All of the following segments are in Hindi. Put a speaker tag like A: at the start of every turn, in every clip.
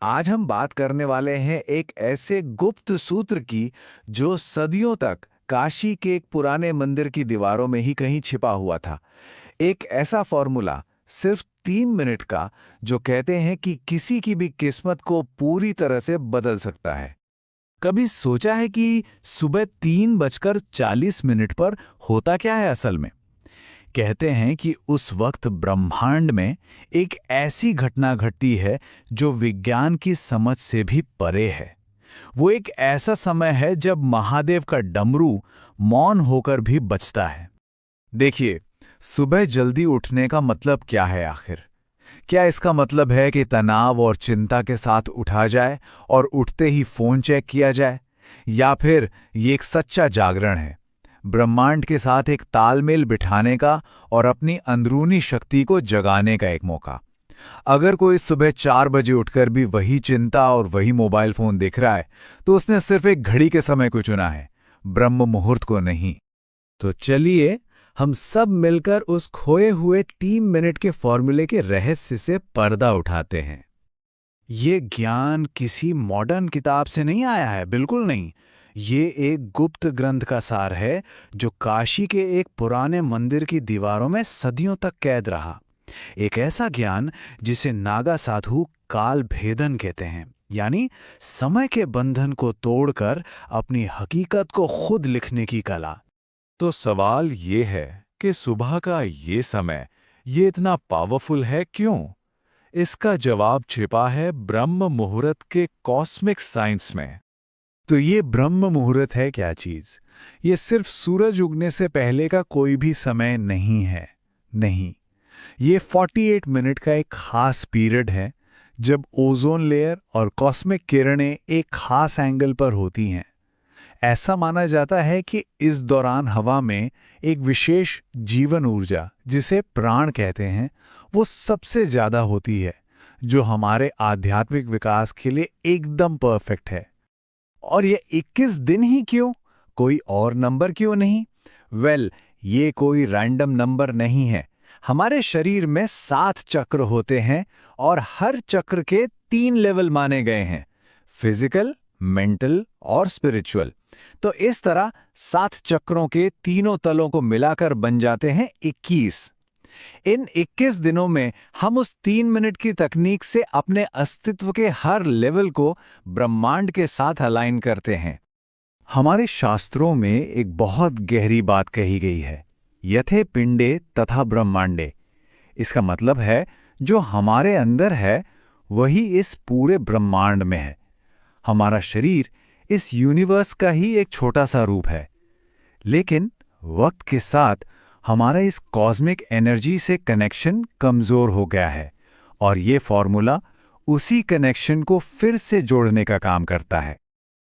A: आज हम बात करने वाले हैं एक ऐसे गुप्त सूत्र की जो सदियों तक काशी के एक पुराने मंदिर की दीवारों में ही कहीं छिपा हुआ था। एक ऐसा फॉर्मूला सिर्फ 3 मिनट का जो कहते हैं कि किसी की भी किस्मत को पूरी तरह से बदल सकता है। कभी सोचा है कि सुबह 3:40 पर होता क्या है असल में? कहते हैं कि उस वक्त ब्रह्मांड में एक ऐसी घटना घटती है जो विज्ञान की समझ से भी परे है। वो एक ऐसा समय है जब महादेव का डमरू मौन होकर भी बजता है। देखिए, सुबह जल्दी उठने का मतलब क्या है आखिर? क्या इसका मतलब है कि तनाव और चिंता के साथ उठा जाए और उठते ही फोन चेक किया जाए? या फिर ये एक सच्चा जागरण है, ब्रह्मांड के साथ एक तालमेल बिठाने का और अपनी अंदरूनी शक्ति को जगाने का एक मौका? अगर कोई सुबह 4 बजे उठकर भी वही चिंता और वही मोबाइल फोन देख रहा है, तो उसने सिर्फ एक घड़ी के समय को चुना है, ब्रह्म मुहूर्त को नहीं। तो चलिए हम सब मिलकर उस खोए हुए 3 मिनट के फॉर्मूले के रहस्य से पर्दा उठाते हैं। ये ज्ञान किसी मॉडर्न किताब से नहीं आया है, बिल्कुल नहीं। ये एक गुप्त ग्रंथ का सार है जो काशी के एक पुराने मंदिर की दीवारों में सदियों तक कैद रहा। एक ऐसा ज्ञान जिसे नागा साधु काल भेदन कहते हैं, यानी समय के बंधन को तोड़कर अपनी हकीकत को खुद लिखने की कला। तो सवाल ये है कि सुबह का ये समय ये इतना पावरफुल है क्यों? इसका जवाब छिपा है ब्रह्म मुहूर्त के कॉस्मिक साइंस में। तो ये ब्रह्म मुहूर्त है क्या चीज? ये सिर्फ सूरज उगने से पहले का कोई भी समय नहीं है। नहीं, ये 48 मिनट का एक खास पीरियड है जब ओजोन लेयर और कॉस्मिक किरणें एक खास एंगल पर होती हैं। ऐसा माना जाता है कि इस दौरान हवा में एक विशेष जीवन ऊर्जा, जिसे प्राण कहते हैं, वो सबसे ज्यादा होती है, जो हमारे आध्यात्मिक विकास के लिए एकदम परफेक्ट है। और ये 21 दिन ही क्यों? कोई और नंबर क्यों नहीं? ये कोई रैंडम नंबर नहीं है। हमारे शरीर में 7 चक्र होते हैं और हर चक्र के 3 लेवल माने गए हैं, फिजिकल, मेंटल और स्पिरिचुअल। तो इस तरह 7 चक्रों के तीनों तलों को मिलाकर बन जाते हैं 21। इन 21 दिनों में हम उस 3 मिनट की तकनीक से अपने अस्तित्व के हर लेवल को ब्रह्मांड के साथ अलाइन करते हैं। हमारे शास्त्रों में एक बहुत गहरी बात कही गई है, यथे पिंडे तथा ब्रह्मांडे। इसका मतलब है जो हमारे अंदर है वही इस पूरे ब्रह्मांड में है। हमारा शरीर इस यूनिवर्स का ही एक छोटा सा रूप है, लेकिन वक्त के साथ हमारा इस कॉस्मिक एनर्जी से कनेक्शन कमजोर हो गया है और ये फॉर्मूला उसी कनेक्शन को फिर से जोड़ने का काम करता है।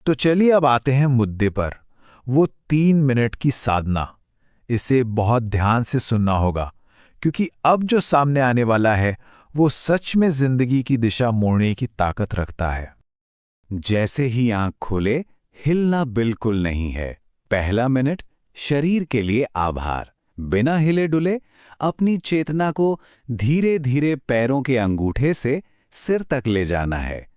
A: तो चलिए अब आते हैं मुद्दे पर, वो 3 मिनट की साधना। इसे बहुत ध्यान से सुनना होगा, क्योंकि अब जो सामने आने वाला है वो सच में जिंदगी की दिशा मोड़ने की ताकत रखता है। जैसे ही आंख खोले, हिलना बिल्कुल नहीं है। पहला मिनट, शरीर के लिए आभार। बिना हिले डुले अपनी चेतना को धीरे धीरे पैरों के अंगूठे से सिर तक ले जाना है।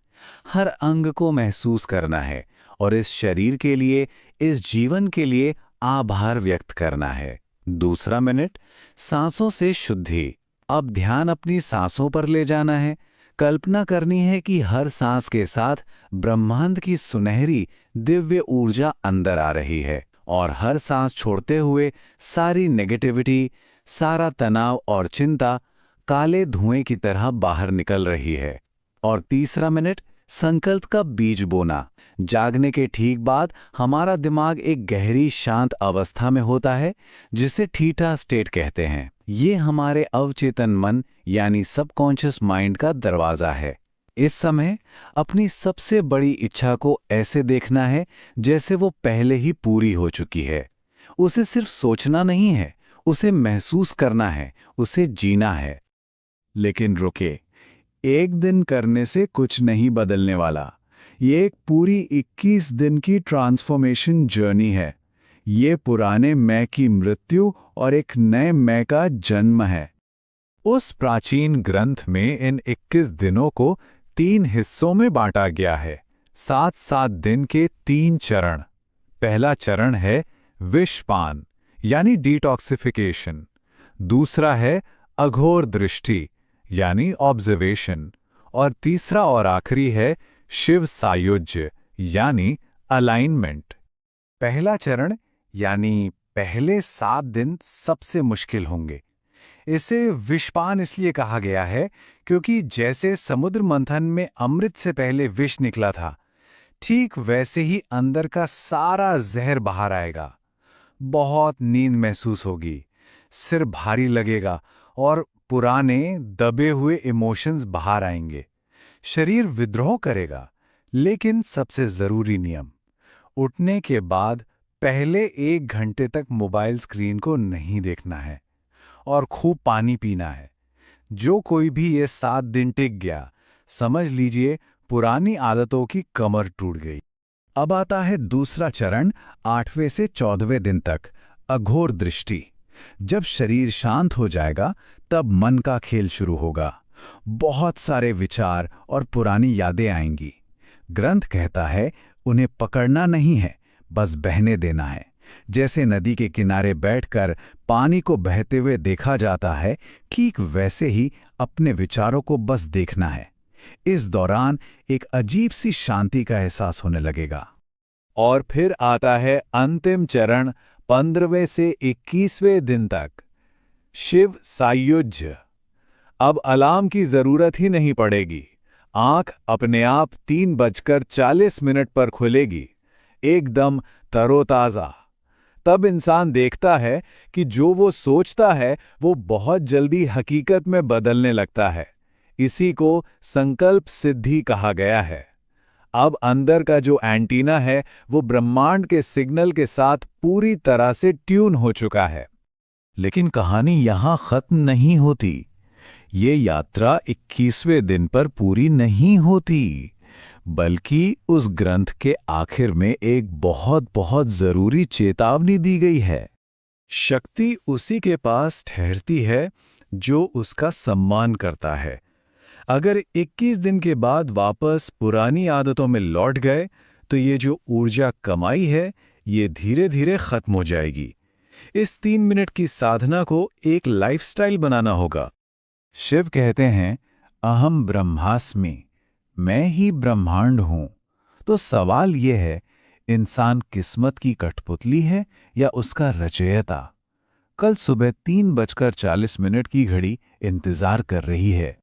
A: हर अंग को महसूस करना है और इस शरीर के लिए, इस जीवन के लिए आभार व्यक्त करना है। दूसरा मिनट, सांसों से शुद्धि। अब ध्यान अपनी सांसों पर ले जाना है। कल्पना करनी है कि हर सांस के साथ ब्रह्मांड की सुनहरी दिव्य ऊर्जा अंदर आ रही है और हर सांस छोड़ते हुए सारी नेगेटिविटी, सारा तनाव और चिंता काले धुएं की तरह बाहर निकल रही है। और तीसरा मिनट, संकल्प का बीज बोना। जागने के ठीक बाद हमारा दिमाग एक गहरी शांत अवस्था में होता है, जिसे थीटा स्टेट कहते हैं। ये हमारे अवचेतन मन यानी सबकॉन्शियस माइंड का दरवाजा है। इस समय अपनी सबसे बड़ी इच्छा को ऐसे देखना है जैसे वो पहले ही पूरी हो चुकी है। उसे सिर्फ सोचना नहीं है, उसे महसूस करना है, उसे जीना है। लेकिन रुके, एक दिन करने से कुछ नहीं बदलने वाला। ये एक पूरी 21 दिन की ट्रांसफॉर्मेशन जर्नी है। ये पुराने मैं की मृत्यु और एक नए मैं का जन्म है। उस प्राचीन ग्रंथ में इन 21 दिनों को 3 हिस्सों में बांटा गया है, 7-7 दिन के 3 चरण। पहला चरण है विषपान यानी डिटॉक्सिफिकेशन, दूसरा है अघोर दृष्टि यानी ऑब्जर्वेशन, और तीसरा और आखिरी है शिव सायुज्य यानी अलाइनमेंट। पहला चरण यानी पहले 7 दिन सबसे मुश्किल होंगे। इसे विषपान इसलिए कहा गया है क्योंकि जैसे समुद्र मंथन में अमृत से पहले विष निकला था, ठीक वैसे ही अंदर का सारा जहर बाहर आएगा। बहुत नींद महसूस होगी, सिर भारी लगेगा और पुराने दबे हुए इमोशंस बाहर आएंगे। शरीर विद्रोह करेगा, लेकिन सबसे जरूरी नियम, उठने के बाद पहले 1 घंटे तक मोबाइल स्क्रीन को नहीं देखना है और खूब पानी पीना है। जो कोई भी ये 7 दिन टिक गया, समझ लीजिए पुरानी आदतों की कमर टूट गई। अब आता है दूसरा चरण, 8वें से 14वें दिन तक, अघोर दृष्टि। जब शरीर शांत हो जाएगा, तब मन का खेल शुरू होगा। बहुत सारे विचार और पुरानी यादें आएंगी। ग्रंथ कहता है उन्हें पकड़ना नहीं है, बस बहने देना है। जैसे नदी के किनारे बैठकर पानी को बहते हुए देखा जाता है, ठीक वैसे ही अपने विचारों को बस देखना है। इस दौरान एक अजीब सी शांति का एहसास होने लगेगा। और फिर आता है अंतिम चरण, 15वें से 21वें दिन तक, शिव सायुज्य। अब अलार्म की जरूरत ही नहीं पड़ेगी। आंख अपने आप 3:40 पर खुलेगी, एकदम तरोताजा। तब इंसान देखता है कि जो वो सोचता है वो बहुत जल्दी हकीकत में बदलने लगता है। इसी को संकल्प सिद्धि कहा गया है। अब अंदर का जो एंटीना है वो ब्रह्मांड के सिग्नल के साथ पूरी तरह से ट्यून हो चुका है। लेकिन कहानी यहां खत्म नहीं होती। ये यात्रा 21वें दिन पर पूरी नहीं होती, बल्कि उस ग्रंथ के आखिर में एक बहुत बहुत जरूरी चेतावनी दी गई है। शक्ति उसी के पास ठहरती है जो उसका सम्मान करता है। अगर 21 दिन के बाद वापस पुरानी आदतों में लौट गए, तो ये जो ऊर्जा कमाई है, ये धीरे धीरे खत्म हो जाएगी। इस 3 मिनट की साधना को एक लाइफस्टाइल बनाना होगा। शिव कहते हैं, अहम ब्रह्मास्मि, मैं ही ब्रह्मांड हूं। तो सवाल यह है, इंसान किस्मत की कठपुतली है या उसका रचयिता? कल सुबह 3:40 की घड़ी इंतजार कर रही है।